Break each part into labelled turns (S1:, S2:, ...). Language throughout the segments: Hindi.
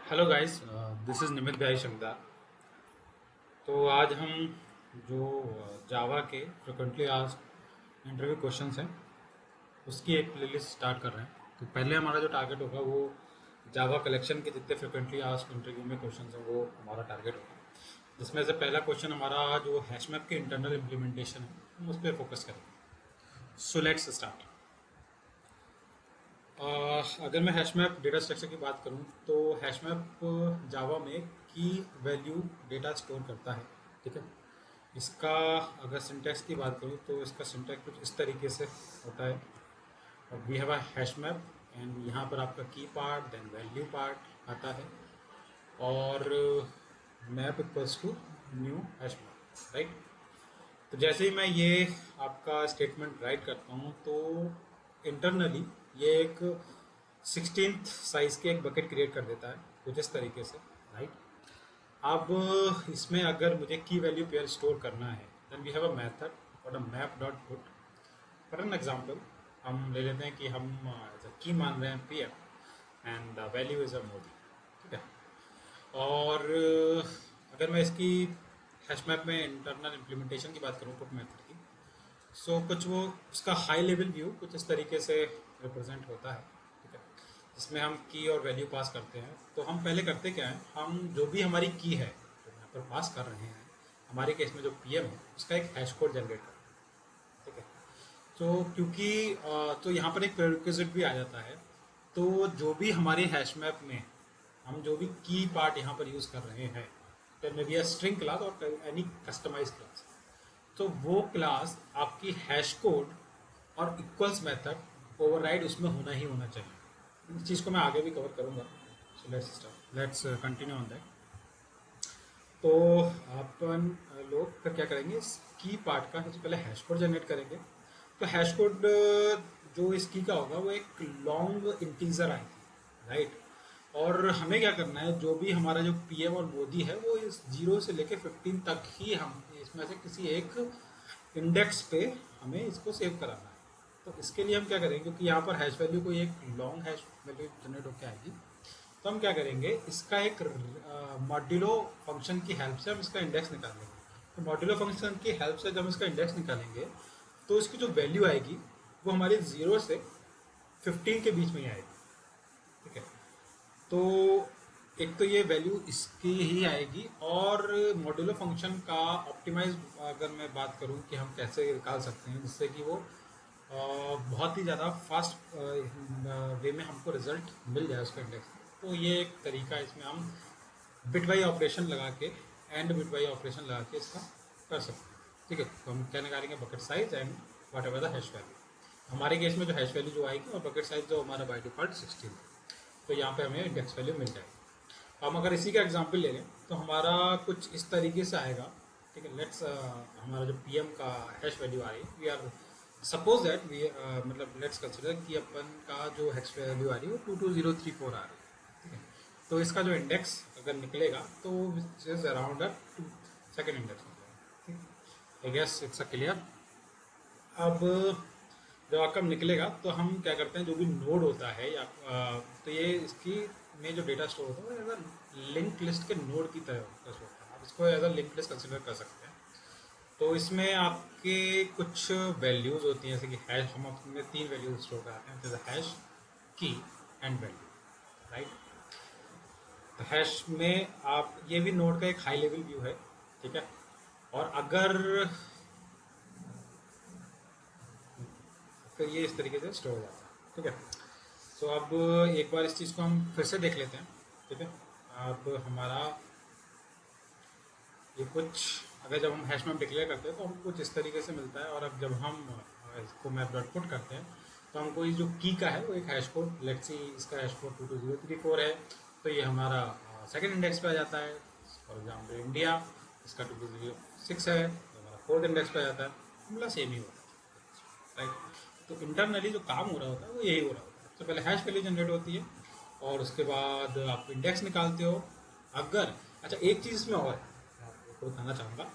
S1: हेलो गाइस, दिस इज़ निमित भाई शंकदा। तो आज हम जो जावा के फ्रिक्वेंटली आस्क्ड इंटरव्यू क्वेश्चंस हैं उसकी एक प्लेलिस्ट स्टार्ट कर रहे हैं। तो पहले हमारा जो टारगेट होगा वो जावा कलेक्शन के जितने फ्रिक्वेंटली आस्क्ड इंटरव्यू में क्वेश्चंस हैं वो हमारा टारगेट होगा, जिसमें से पहला क्वेश्चन हमारा जो हैशमैप के इंटरनल इम्प्लीमेंटेशन है हम उस पर फोकस करेंगे। So let's start. अगर मैं हैशमैप डेटा स्ट्रक्चर की बात करूं तो हैशमैप जावा में की वैल्यू डेटा स्टोर करता है। ठीक है। इसका अगर सिंटैक्स की बात करूं तो इसका सिंटैक्स कुछ इस तरीके से होता है। वी हैव अ हैशमैप एंड यहाँ पर आपका की पार्ट देन वैल्यू पार्ट आता है और map equals to new HashMap, right. तो जैसे ही मैं ये आपका स्टेटमेंट राइट करता हूँ तो इंटरनली ये एक 16th साइज के एक बकेट क्रिएट कर देता है कुछ इस तरीके से, राइट। अब इसमें अगर मुझे की वैल्यू पेयर स्टोर करना है then we have a method और a map dot put. For an example हम ले लेते हैं कि हम की मान रहे हैं PM and value is a Modi. ठीक है। और अगर मैं इसकी हैशमैप में इंटरनल इम्प्लीमेंटेशन की बात करूँ पुट मेथड की, सो कुछ वो उसका हाई लेवल व्यू कुछ इस तरीके से रिप्रेजेंट होता है। ठीक है। जिसमें हम की और वैल्यू पास करते हैं। तो हम पहले करते क्या है, हम जो भी हमारी की है जो यहाँ पर पास कर रहे हैं, हमारे केस में जो पीएम है उसका एक हैश कोड जनरेट करते हैं। ठीक है। तो क्योंकि तो यहाँ पर एक प्रेरिक्विजिट भी आ जाता है। तो जो भी हमारे हैश मैप में हम जो भी की पार्ट यहाँ पर यूज़ कर रहे हैं, there may be a string class और एनी कस्टमाइज क्लास, तो वो क्लास आपकी हैश कोड और इक्वल्स मेथड ओवरराइड उसमें होना ही होना चाहिए। इस चीज़ को मैं आगे भी कवर करूँगा। So let's continue on that. तो अपन लोग फिर क्या करेंगे, इस की पार्ट का सबसे पहले हैश कोड जनरेट करेंगे। तो हैश कोड जो इस की का होगा वो एक लॉन्ग इंटीजर आएगी, राइट। और हमें क्या करना है, जो भी हमारा जो पीएम और मोदी है वो इस 0 से लेके 15 तक ही हम इसमें से किसी एक इंडेक्स पे हमें इसको सेव कराना है। तो इसके लिए हम क्या करेंगे, क्योंकि यहाँ पर हैश वैल्यू कोई एक लॉन्ग हैश वैल्यू जनरेट होकर आएगी, तो हम क्या करेंगे, इसका एक मॉड्यूलो फंक्शन की हेल्प से हम इसका इंडेक्स निकालेंगे। तो मॉड्यूलो फंक्शन की हेल्प से जब हम इसका इंडेक्स निकालेंगे तो इसकी जो वैल्यू आएगी वो हमारी 0 से 15 के बीच में ही आएगी। ठीक है। तो एक तो ये वैल्यू इसकी ही आएगी, और मॉड्यूलो फंक्शन का ऑप्टिमाइज अगर मैं बात करूं कि हम कैसे निकाल सकते हैं जिससे कि वो बहुत ही ज़्यादा फास्ट वे में हमको रिजल्ट मिल जाए उसका इंडेक्स, तो ये एक तरीका है। इसमें हम बिट वाई ऑपरेशन लगा के एंड बिट वाई ऑपरेशन लगा के इसका कर सकते हैं। ठीक है। तो हम क्या निकालेंगे, bucket size and what ever the hash value. हमारे केस में जो हैश वैल्यू जो आएगी और बकेट साइज जो हमारा बाय डिफॉल्ट 16 है, तो यहाँ पे हमें इंडेक्स वैल्यू मिल जाएगी। हम अगर इसी का एग्जाम्पल ले लें तो हमारा कुछ इस तरीके से आएगा। ठीक है। लेट्स हमारा जो पीएम का हैश वैल्यू आ रही है, we are suppose that we मतलब लेट्स कंसिडर कि अपन का जो हैश वैल्यू आ रही है वो 22034 आ रही है। ठीक है। तो इसका जो इंडेक्स अगर निकलेगा तो which is around a second index निकलेगा। ठीक। I guess it's a clear. अब जब आउटकम निकलेगा तो हम क्या करते हैं, जो भी नोड होता है या तो ये इसकी में जो डेटा स्टोर होता है वो एज अ लिंक लिस्ट के नोड की तरह होता है। आप इसको as a link list consider कर सकते हैं। तो इसमें आपके कुछ वैल्यूज होती हैं, जैसे कि हैश, हम अपने 3 वैल्यूज स्टोर कराते हैं, जैसे हैश, की एंड वैल्यू, राइट। तो हैश में आप ये भी नोड का एक हाई लेवल व्यू है। ठीक है। और अगर फिर ये इस तरीके से स्टोर हो जाता है। ठीक है। तो अब एक बार इस चीज़ को हम फिर से देख लेते हैं। ठीक है। अब हमारा ये कुछ, अगर जब हम हैश मैप डिक्लेयर करते हैं तो हमको कुछ इस तरीके से मिलता है, और अब जब हम इसको मैप डॉट पुट करते हैं तो हमको ये जो की का है वो एक हैश कोड, लेट्स सी इसका हैश कोड 22034 है, तो ये हमारा सेकंड इंडेक्स पे आ जाता है। फॉर एग्जाम्पल इंडिया, इसका 2206 है तो हमारा फोर्थ इंडेक्स पे आ जाता है। मतलब सेम ही होता है, राइट। तो इंटरनली जो काम हो रहा होता है वो यही हो रहा होता है। सबसे पहले हैश वैल्यू जनरेट होती है और उसके बाद आप इंडेक्स निकालते हो। अगर, अच्छा एक चीज़ इसमें और है, मैं आपको बताना चाहूँगा।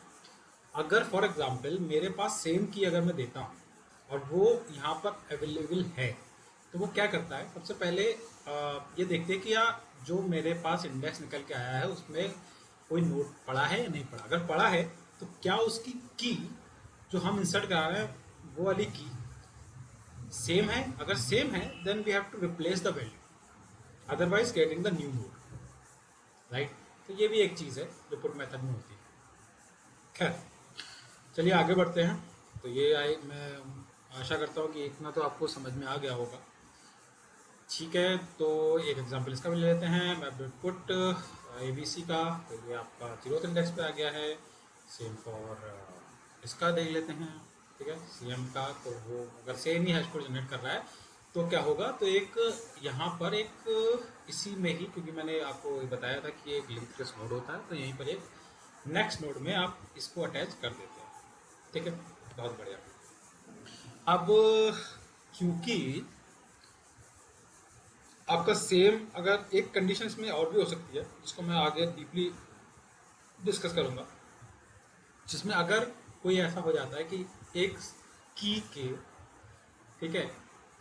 S1: अगर फॉर एग्जांपल मेरे पास सेम की अगर मैं देता हूँ और वो यहाँ पर अवेलेबल है, तो वो क्या करता है, सबसे पहले ये देखते हैं कि या जो मेरे पास इंडेक्स निकल के आया है उसमें कोई नोड पड़ा है या नहीं पड़ा। अगर पड़ा है तो क्या उसकी की जो हम इंसर्ट करा रहे हैं वो वाली की सेम है। अगर सेम है then we have to replace the value, otherwise getting the new node, right. तो ये भी एक चीज़ है जो पुट मेथड में होती है। खैर चलिए आगे बढ़ते हैं। तो मैं आशा करता हूँ कि इतना तो आपको समझ में आ गया होगा। ठीक है, तो एक एग्जांपल इसका भी ले लेते हैं। मैप डॉट पुट ABC का, तो ये आपका 0th इंडेक्स पे आ गया है। सेम फॉर इसका देख लेते हैं। ठीक है, CM का, तो वो अगर सेम ही हैश कोड जनरेट कर रहा है तो क्या होगा, तो एक यहाँ पर एक इसी में ही, क्योंकि मैंने आपको बताया था कि एक लिंक लिस्ट नोड होता है, तो यहीं पर एक नेक्स्ट नोड में आप इसको अटैच कर देते हैं। ठीक है, बहुत बढ़िया। अब क्योंकि आपका सेम, अगर एक कंडीशन इसमें और भी हो सकती है जिसको मैं आगे डीपली डिस्कस करूंगा, जिसमें अगर कोई ऐसा हो जाता है कि एक की के, ठीक है,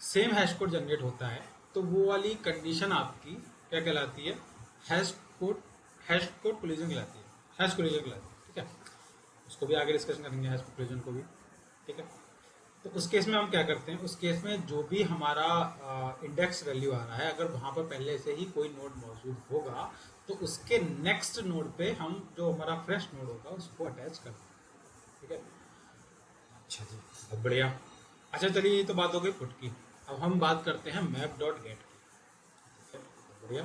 S1: सेम हैश कोड जनरेट होता है, तो वो वाली कंडीशन आपकी क्या कहलाती है, हैश कोड कोलिजन कहलाती है, हैश कोलिजन कहलाती है। ठीक है, उसको भी आगे डिस्कशन करेंगे, हैश कोलिजन को भी। ठीक है, तो उस केस में हम क्या करते हैं, उस केस में जो भी हमारा इंडेक्स वैल्यू आ रहा है, अगर वहाँ पर पहले से ही कोई नोड मौजूद होगा तो उसके नेक्स्ट नोड पे हम जो हमारा फ्रेश नोड होगा उसको अटैच कर देंगे। ठीक है, अच्छा जी, बहुत बढ़िया। अच्छा चलिए, ये तो बात हो गई पुट की। अब हम बात करते हैं मैप डॉट गेट की। बढ़िया।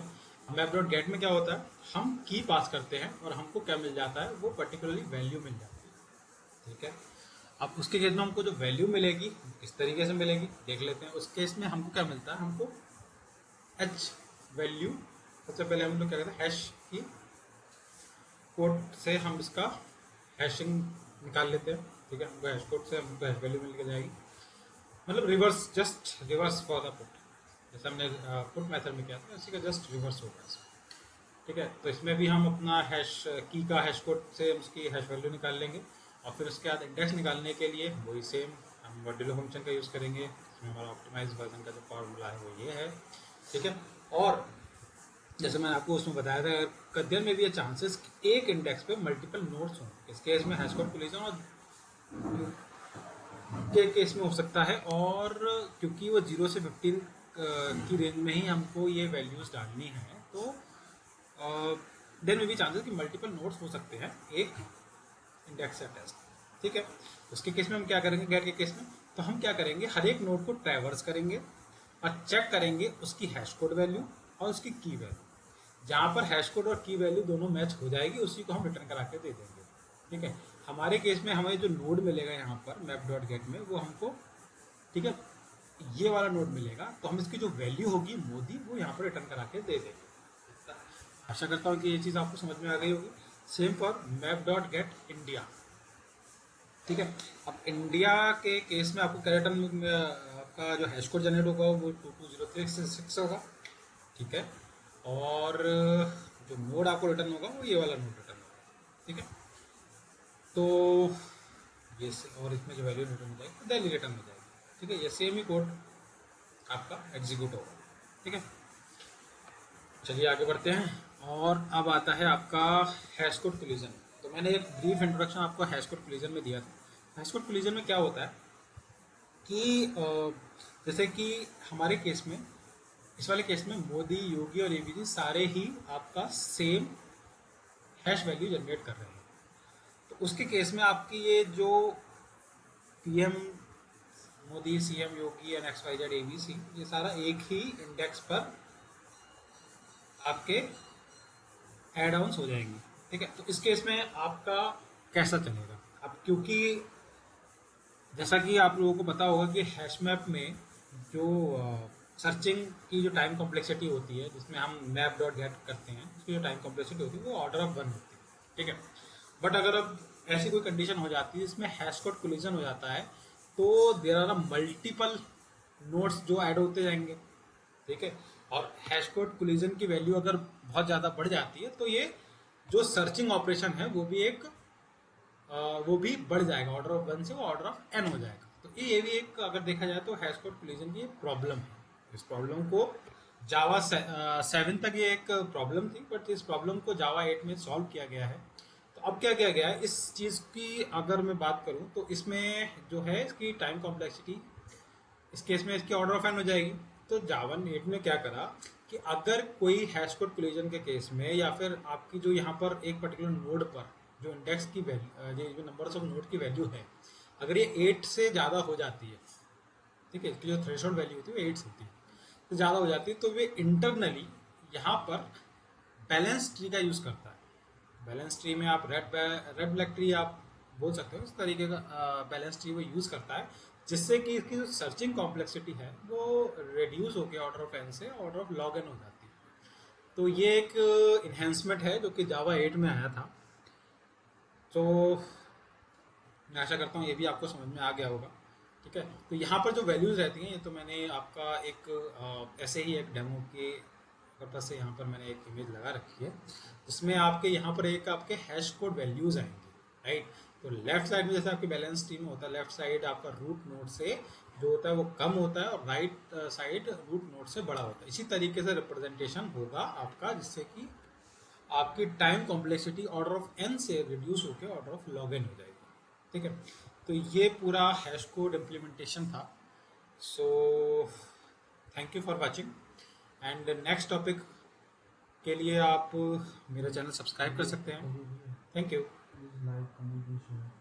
S1: मैप डॉट गेट में क्या होता है, हम की पास करते हैं और हमको क्या मिल जाता है, वो पर्टिकुलरली वैल्यू मिल जाती है। ठीक है, अब उसके केस में हमको जो वैल्यू मिलेगी किस तरीके से मिलेगी देख लेते हैं। उस केस में हमको क्या मिलता है, हमको एच वैल्यू, सबसे पहले हम लोग क्या करते हैं, हैश की कोड से हम इसका हैशिंग निकाल लेते हैं। ठीक है, हमको हैश कोड से हमको हैश वैल्यू मिल के जाएगी, मतलब reverse, just reverse for the put, जैसे हमने पुट मेथड में किया था उसी का जस्ट रिवर्स होगा इसमें। ठीक है, तो इसमें भी हम अपना हैश की का हैश कोड से उसकी हैश वैल्यू निकाल लेंगे, और फिर उसके बाद इंडेक्स निकालने के लिए वही सेम हम मॉड्यूलो फंक्शन का यूज़ करेंगे। इसमें हमारा ऑप्टिमाइज वर्जन का जो फॉर्मूला है वो ये है। ठीक है, और जैसे मैंने आपको उसमें बताया था, कद्यर में भी ये चांसेस कि एक इंडेक्स पे मल्टीपल नोड्स हों, इस केस में हैश कोड कोलिजन और के केस में हो सकता है, और क्योंकि वो 0 से 15 की रेंज में ही हमको ये वैल्यूज डालनी है, तो देन में भी चांसेस कि मल्टीपल नोड्स हो सकते हैं एक इंडेक्स से अटैच। ठीक है, उसके केस में हम क्या करेंगे, गेट के केस में तो हम क्या करेंगे, हर एक नोड को ट्रैवर्स करेंगे और चेक करेंगे उसकी हैश कोड वैल्यू और उसकी की वैल्यू। जहाँ पर हैश कोड और की वैल्यू दोनों मैच हो जाएगी उसी को हम रिटर्न करा के दे देंगे। ठीक है, हमारे केस में हमें जो नोड मिलेगा यहाँ पर मैप डॉट गेट में, वो हमको, ठीक है, ये वाला नोड मिलेगा, तो हम इसकी जो वैल्यू होगी मोदी वो यहाँ पर रिटर्न करा के दे देंगे। आशा करता हूँ कि ये चीज़ आपको समझ में आ गई होगी। Same for map dot gate India. ठीक है, अब इंडिया के केस में आपको कैरेटन में आपका जो हैश कोड जनरेट होगा वो 220366 होगा। ठीक है, और जो नोड आपको रिटर्न होगा वो ये वाला नोड रिटर्न होगा। ठीक है, तो ये और इसमें जो वैल्यू रिटर्न हो जाएगी दिल्ली रिटर्न हो जाएगी। ठीक है, ये सेम ही कोड आपका एग्जीक्यूट होगा। ठीक है, चलिए आगे बढ़ते हैं। और अब आता है आपका हैश कोड कोलिजन। तो मैंने एक ब्रीफ इंट्रोडक्शन आपको हैश कोड कोलिजन में दिया था। हैश कोड कोलिजन में क्या होता है कि जैसे कि हमारे केस में, इस वाले केस में मोदी, योगी और एबीजी सारे ही आपका सेम हैश वैल्यू जनरेट कर रहे हैं। तो उसके केस में आपकी ये जो PM Modi, CM Yogi and XYZ ABC, ये सारा एक ही इंडेक्स पर आपके एड ऑन्स हो जाएंगे। ठीक है, तो इस केस में आपका कैसा चलेगा, अब क्योंकि जैसा कि आप लोगों को पता होगा कि हैश मैप में जो सर्चिंग की जो टाइम कॉम्प्लेक्सिटी होती है, जिसमें हम मैप डॉट गेट करते हैं, उसकी जो टाइम कॉम्प्लेक्सिटी होती है वो ऑर्डर ऑफ 1 होती है। ठीक है, बट अगर अब ऐसी कोई कंडीशन हो जाती है जिसमें हैश कोड कोलिजन हो जाता है, तो देर आर मल्टीपल नोड्स जो ऐड होते जाएंगे। ठीक है, और हैश कोड कोलिजन की वैल्यू अगर बहुत ज़्यादा बढ़ जाती है तो ये जो सर्चिंग ऑपरेशन है वो भी एक वो भी बढ़ जाएगा, ऑर्डर ऑफ 1 से वो ऑर्डर ऑफ n हो जाएगा। तो ये भी एक, अगर देखा जाए तो हैश कोड कोलिजन की प्रॉब्लम है। इस प्रॉब्लम को जावा 7 तक ये एक प्रॉब्लम थी, बट इस प्रॉब्लम को जावा 8 में सॉल्व किया गया है। तो अब क्या किया गया है इस चीज़ की, अगर मैं बात करूं तो इसमें जो है इसकी टाइम कॉम्प्लेक्सिटी इस केस में इसकी ऑर्डर ऑफ एन हो जाएगी। तो जावा 8 ने क्या करा कि अगर कोई हैश कोड कोलिजन के केस में, या फिर आपकी जो यहाँ पर एक पर्टिकुलर नोड पर जो इंडेक्स की वैल्यू, जो नंबर्स ऑफ नोड की वैल्यू है, अगर ये 8 से ज़्यादा हो जाती है, ठीक है, इसकी जो थ्रेशोल्ड वैल्यू होती है वो 8 होती है, तो ज़्यादा हो जाती है, तो वे इंटरनली यहाँ पर बैलेंस ट्री का यूज़ करता है। बैलेंस ट्री में आप रेड ब्लैक ट्री आप बोल सकते हो, इस तरीके का बैलेंस ट्री वो यूज़ करता है, जिससे कि इसकी जो सर्चिंग कॉम्प्लेक्सिटी है वो रिड्यूस होकर ऑर्डर ऑफ एन से ऑर्डर ऑफ लॉग एन हो जाती है। तो ये एक इन्हेंसमेंट है जो कि जावा 8 में आया था। तो मैं आशा करता हूँ ये भी आपको समझ में आ गया होगा। ठीक है, तो यहाँ पर जो वैल्यूज़ रहती हैं, ये तो मैंने आपका एक ऐसे ही एक डेमो के पर्पज से यहाँ पर मैंने एक इमेज लगा रखी है, जिसमें आपके यहाँ पर एक आपके हैश कोड वैल्यूज़ आएंगे, राइट। तो लेफ्ट साइड में जैसे आपके बैलेंस ट्री में होता है, लेफ्ट साइड आपका रूट नोड से जो होता है वो कम होता है, और राइट साइड रूट नोड से बड़ा होता है। इसी तरीके से रिप्रेजेंटेशन होगा आपका, जिससे कि आपकी time complexity order of N से रिड्यूस होकर ऑर्डर ऑफ लॉग एन हो जाएगी। ठीक है, तो ये पूरा हैश कोड इम्प्लीमेंटेशन था। So thank you for watching, and next topic के लिए आप मेरा चैनल सब्सक्राइब कर सकते हैं। Thank you.
S2: Please like, comment and share.